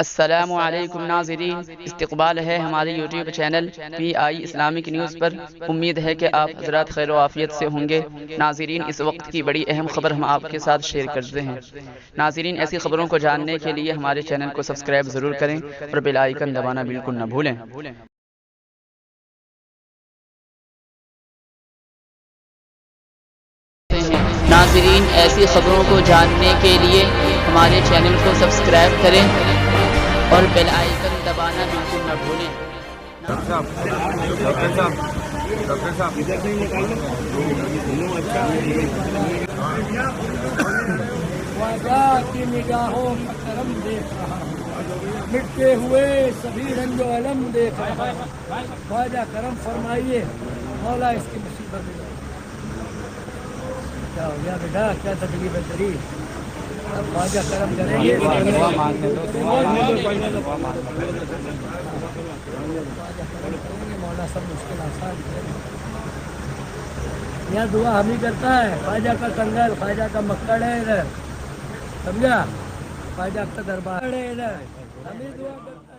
السلام علیکم ناظرین، استقبال ہے ہمارے YouTube channel PI Islamic news پر۔ امید ہے کہ آپ حضرات خیر و عافیت سے ہوں گے۔ ناظرین، اس وقت کی بڑی اہم خبر ہم آپ کے ساتھ شیئر کرتے ہیں۔ ناظرین، ایسی خبروں کو جاننے کے لیے ہمارے چینل کو سبسکرائب ضرور کریں اور بیل آئیکن دبانا بالکل نہ بھولیں۔ ناظرین، ایسی خبروں کو جاننے کے لیے ہمارے چینل کو سبسکرائب کریں اور بیل آئیکن دبانا بالکل نہ بھولیں۔ خواجہ کی نگاہوں کا کرم دیکھ رہا ہوں، مٹتے ہوئے سبھی رنج و علم دیکھ رہا ہوں۔ خواجہ کرم فرمائیے، مولا اس کی مصیبت میں کیا ہو گیا بیٹا، کیا تکلیف ہے تیری؟ اب خواجہ کرم کریں گے۔ مولا سب مشکل آسان کریں گے۔ یہاں دعا ہم ہی کرتا ہے، خواجہ کا کنگل، خواجہ کا مکڑ ہے ادھر، سمجھا؟ خواجہ کا دربار ہے ادھر، ہم ہی دعا کرتا ہے۔